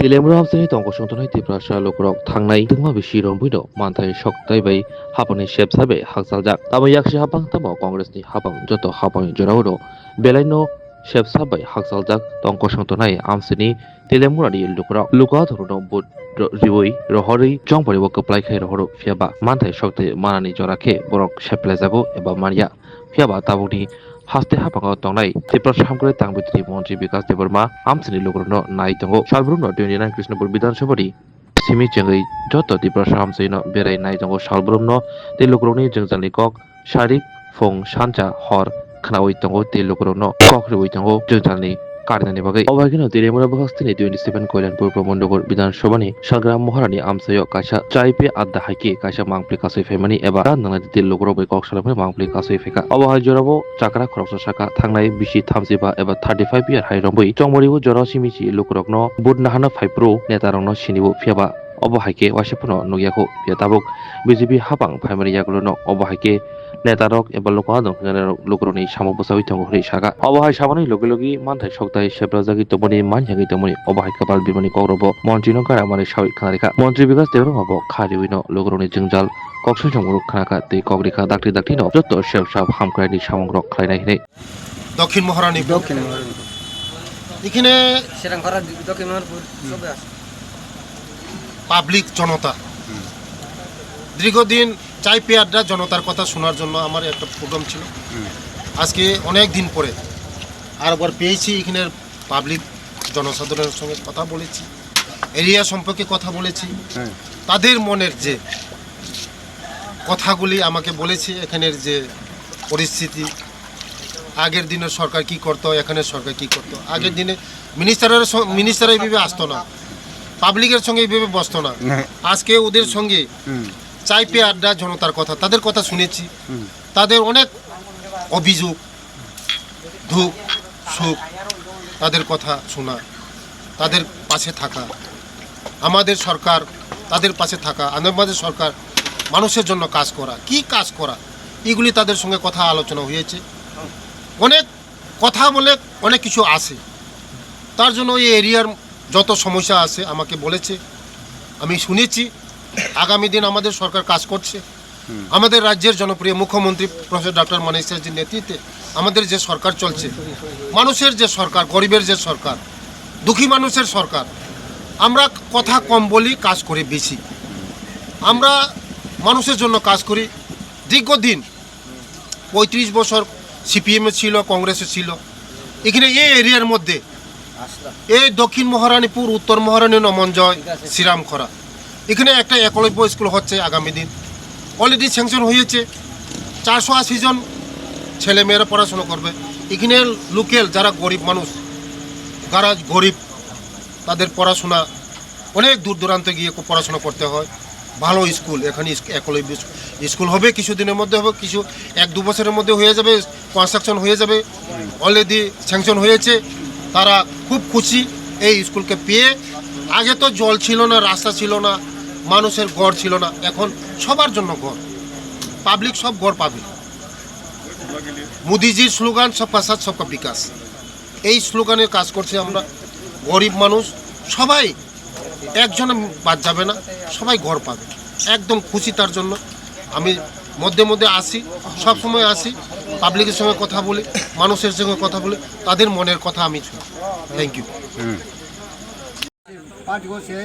Tilemru hamsini tongkosongtonai tiprasa lukrok thangnai tungma bisi rombuino manthai soktai bai hapani shep sabe haksaljak tamo yakshi hapang tamo congress ni hapang joto hapang joraudo belaino shep sabai haksaljak tongkosongtonai amsini Tilemurani lukrok luka thoruno bud riwoi rohori chongpari wo kaplai khai rohoro fiaba manthai soktai manani jorakhe borok sheplajago eba maria fiaba tabuni haste hapango tongnai Tripura Hamkore Tangbitri Mantri Bikas Debarma Amsini Logrno Nai Tongo Salbruno 29 Krishnapur Bidan Sabari Simi Chengai Joto Tripura Hamsino Berai Nai Tongo Salbrumno Te Logroni Jengzali Kok Sharik Fong Shancha Hor Knawi Tongo Te Logrno Kokri Tongo Jengzali Karnani Bagai Obagino Tiremura Bakastini 27 Koilanpur Promondogor Bidan Sobani Salgram Moharani Amsayo Kasha Chaipe Adda Haiki Kasha Mangpli Kasui Femani Eba Nana Te Logro Bai Kok Salamai Mangpli Kasui Feka Obahai Jorabo Chakra Khoroksa Saka Thangnai Bishi Thamsiba Eba 35 year Hairambui Chongmoribu Joro Simichi Lukrokno Budnahana 5 Pro Netarongno Sinibu Fiaba Obahaike Washipuno Nugyako Yatabuk BJP Hapang Primary Yagulono Obahaike Netarok eba lokadong lukroni samo basawi tongo hri saka obahai sabani logilogi manthai soktai seprajagi tomoni manjagi tomoni obahai kapal bimani korobo mantri no kara mani sawi khanarika mantri bikas deuro mabo khari wino lokroni jingjal koksun jongru khanaka te kogrika dakti no joto sep sap hamkrai ni samongrok khlainai hinai দক্ষিণ মহারানীপুর এখানে সেরাংখরা দক্ষিণ মহারানীপুর সবে আছে public জনতা দীর্ঘদিন চাই pay আড্ডা জনতার কথা শোনার জন্য আমার একটা প্রোগ্রাম ছিল আজকে অনেক দিন পরে আরেকবার পেয়েছি এখানের পাবলিক জনসাধারণের সঙ্গে কথা বলেছি এরিয়া সম্পর্কে কথা বলেছি তাদের মনের যে কথাগুলি আমাকে বলেছে এখানের যে পরিস্থিতি আগের দিনের সরকার কি করতো এখানের সরকার কি করতো আগের দিনে মিনিস্টার এইভাবে আসতো না পাবলিকের সঙ্গে এইভাবে বসতো না আজকে ওদের সঙ্গে চাই পে আড্ডা জনতার কথা তাদের কথা শুনেছি তাদের অনেক অভিযোগ দুঃখ সুখ তাদের কথা শোনা তাদের পাশে থাকা আমাদের সরকার তাদের পাশে থাকা আমাদের সরকার মানুষের জন্য কাজ করা কি কাজ করা এগুলি তাদের সঙ্গে কথা আলোচনা হয়েছে অনেক কথা বলে অনেক কিছু আসে তার জন্য এই এরিয়ার যত সমস্যা আছে আমাকে বলেছে আমি শুনেছি আগামী দিন আমাদের সরকার কাজ করছে আমাদের রাজ্যের জনপ্রিয় মুখ্যমন্ত্রী প্রফেসর ডক্টর মানিক সাহাজির নেতৃত্বে আমাদের যে সরকার চলছে মানুষের যে সরকার গরিবের যে সরকার দুঃখী মানুষের সরকার আমরা কথা কম বলি কাজ করি বেশি আমরা মানুষের জন্য কাজ করি দীর্ঘদিন ৩৫ বছর সিপিএমে ছিল কংগ্রেসে ছিল এখানে এই এরিয়ার মধ্যে এই দক্ষিণ মহারানীপুর উত্তর মহারানী নমনজয় শ্রীরামখরা এখানে একটা একলব্য স্কুল হচ্ছে আগামী দিন অলরেডি স্যাংশন হয়েছে 480 জন ছেলেমেয়েরা পড়াশোনা করবে এখানে লোকাল যারা গরিব মানুষ যারা গরিব তাদের পড়াশোনা অনেক দূর দূরান্তে গিয়ে পড়াশোনা করতে হয় ভালো স্কুল এখানে একলব্য স্কুল হবে কিছুদিনের মধ্যে হবে কিছু 1-2 বছরের মধ্যে হয়ে যাবে কনস্ট্রাকশন হয়ে যাবে অলরেডি স্যাংশন হয়েছে তারা খুব খুশি এই স্কুলকে পেয়ে আগে তো জল ছিল না রাস্তা ছিল না মানুষের ঘর ছিল না এখন সবার জন্য ঘর পাবলিক সব ঘর পাবে মোদিজির স্লোগান সবকা সাথ সবকা বিকাশ এই স্লোগানে কাজ করছে আমরা গরিব মানুষ সবাই একজন বাদ যাবে না সবাই ঘর পাবে একদম খুশি তার জন্য আমি মধ্যে মধ্যে আসি সব সময় আসি পাবলিকের সঙ্গে কথা বলি মানুষের সঙ্গে কথা বলি তাদের মনের কথা আমি শুনি থ্যাংক ইউ पार्टीको से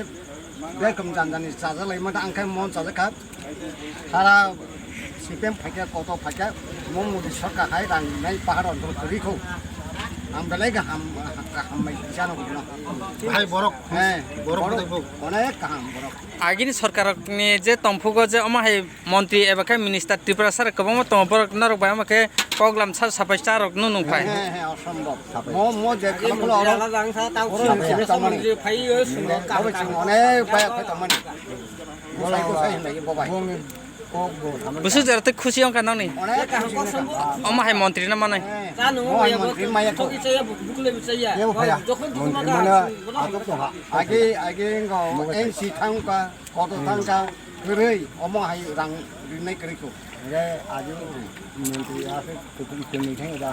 बेलकम जानजानि जाजालाय माने आंखाय मन जाजाखाब सारा सिपिएम फाइका कत फाइका मोदी सरकार हाय रांनाय पाहाड़ अञ्चल गरिखौ आमदालाय गाहाम गाहामै जानांगौ ना ভাই বরক হ্যাঁ বরক অনেক গাহাम বরक आगिनि सरकारनि जे तंफुगो जे अमाहाय मन्त्री एबाखे मिनिस्टार त्रिपुरा सर गोबां तंफुरक नरक बाय माखे कगलाम सार साफाय चारक नुनुफाय হ্যাঁ হ্যাঁ অসম্ভব মো যে খালামগুলো অনেক পায় তামানি বলাইকো সাই হলাই বাবাই बुसु जरते खुशी अंका नानि অনেক अमाहाय मन्त्री ना माने মন্ত্রী মায়াকো কেউ ভায়া মানে আগে আগে এনসি থাংকা কত থাংকা গरै অমাহাय রাं রিনাय गरिखौ রে আজও মন্ত্রী আছে কুকুর কেমনি থাকে দা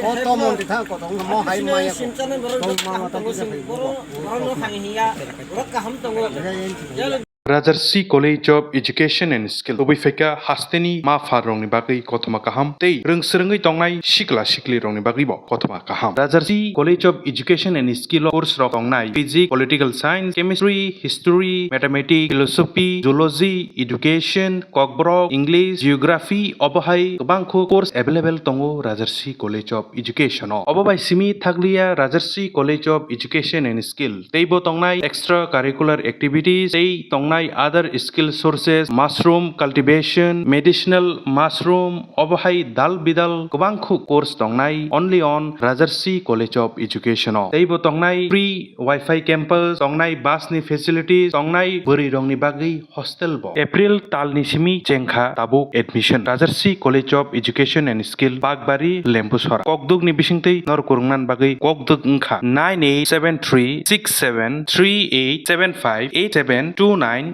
কত মন্ত্রী থাকে কত ম হাই মাই তো মামা তো রে Rajarsi College of Education and Skill Obifeka Hasteni Ma Farongni Bagi Kotoma Kaham Tei Rungsrengi Tongnai Shikla Shikli Rongni Bagi Bo Kotoma Kaham Rajarsi College of Education and Skill course rok Tongnai Physics, Political Science, Chemistry, History, Mathematics, Philosophy, Zoology, Education, Kokborok, English, Geography, Obahai Bangko course available Tongo Rajarsi College of Education Obabai Simi Thaglia Rajarsi College of Education and Skill Teibo Tongnai extracurricular activities Tei Tongnai other skill sources mushroom cultivation medicinal mushroom obahai dal bidal kubangkhu course tongnai only on Rajarsi College of Education teibo tongnai free wifi campus tongnai bus ni facilities tongnai buri rongni bagi hostel bo April talni simi chengkha tabuk admission Rajarsi College of Education and Skill Bagbari Lembusora kokduk ni bisingtei nor kurungnan bagi kokduk ngkha 98736738758729801803